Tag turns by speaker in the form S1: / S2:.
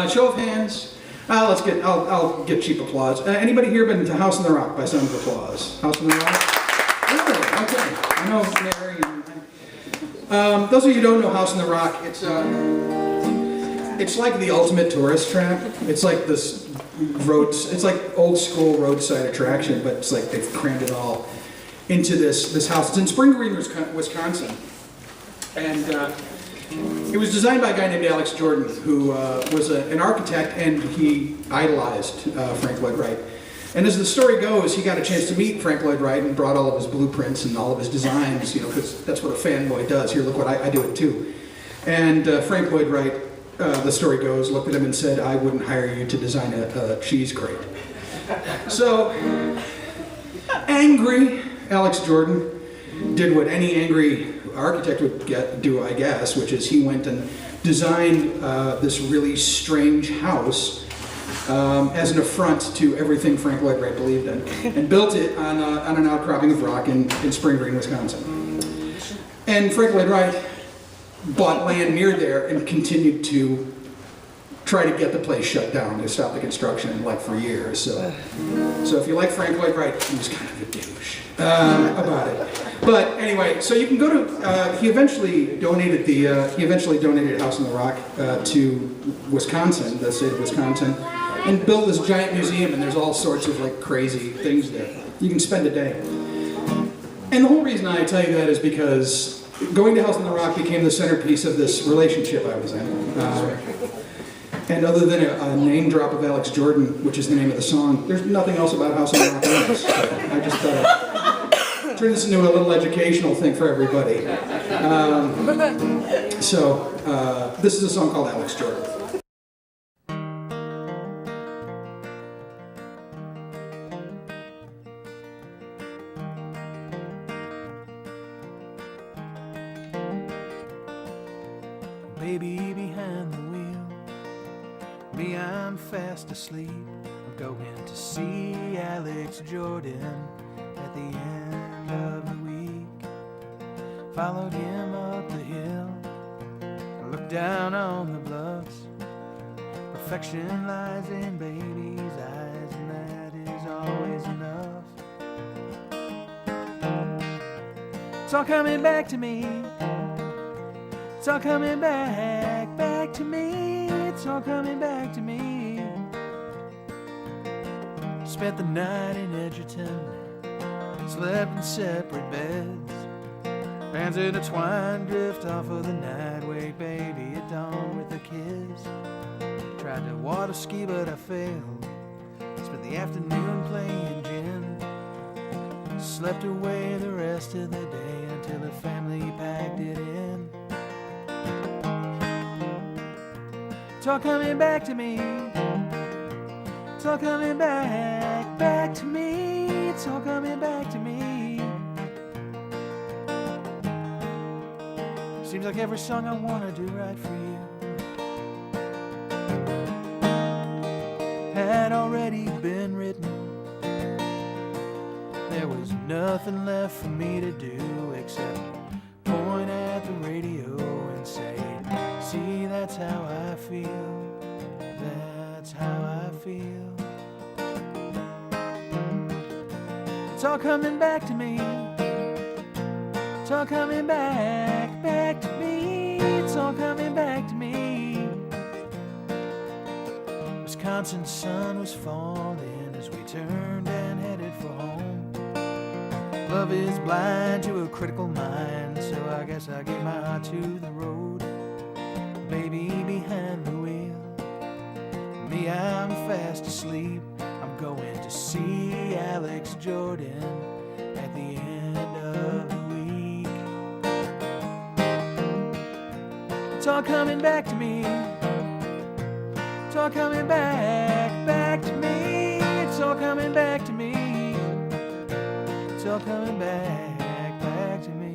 S1: Show of hands. I'll get cheap applause. Anybody here been to House on the Rock by sound of applause? House on the Rock? Really? Okay. I know Mary and those of you who don't know House on the Rock, it's like the ultimate tourist trap. It's like this it's like old school roadside attraction, but it's like they've crammed it all into this house. It's in Spring Green, Wisconsin. And it was designed by a guy named Alex Jordan, who was an architect, and he idolized Frank Lloyd Wright. And as the story goes, he got a chance to meet Frank Lloyd Wright and brought all of his blueprints and all of his designs, because that's what a fanboy does. Here, look what I do it too. And Frank Lloyd Wright, the story goes, looked at him and said, "I wouldn't hire you to design a cheese crate." So, angry Alex Jordan did what any angry architect would do, I guess, which is he went and designed this really strange house as an affront to everything Frank Lloyd Wright believed in, and built it on an outcropping of rock in Spring Green, Wisconsin. And Frank Lloyd Wright bought land near there and continued to try to get the place shut down, to stop the construction for years. So if you like Frank Lloyd Wright, he was kind of a douche about it. But anyway, so you can go to. He eventually donated House on the Rock to Wisconsin, the state of Wisconsin, and built this giant museum. And there's all sorts of crazy things there. You can spend a day. And the whole reason I tell you that is because going to House on the Rock became the centerpiece of this relationship I was in. And other than a name drop of Alex Jordan, which is the name of the song, there's nothing else about House on the Rock. So I just thought I'd turn this into a little educational thing for everybody. This is a song called Alex Jordan.
S2: Baby behind the wheel, me, I'm fast asleep. I'm going to see Alex Jordan at the end of the week. Followed him up the hill, I looked down on the bluffs. Perfection lies in baby's eyes, and that is always enough. It's all coming back to me. It's all coming back to me. It's all coming back to me. Spent the night in Edgerton, slept in separate beds. Bands intertwined, drift off of the night. Wake baby at dawn with the kids. Tried to water ski but I failed. Spent the afternoon playing gin. Slept away the rest of the day until the family packed it in. It's all coming back to me. It's all coming back to me. It's all coming back to me. Seems like every song I wanna do right for you had already been written. There was nothing left for me to do except point at the radio and say, see, that's how I feel. That's how I feel. It's all coming back to me. It's all coming back to me. It's all coming back to me. Wisconsin sun was falling as we turned and headed for home. Love is blind to a critical mind, so I guess I gave my heart to the road. Baby behind the wheel, me, I'm fast asleep. I'm going to see Alex Jordan at the end of the week. It's all coming back to me. It's all coming back to me. It's all coming back to me. It's all coming back to me.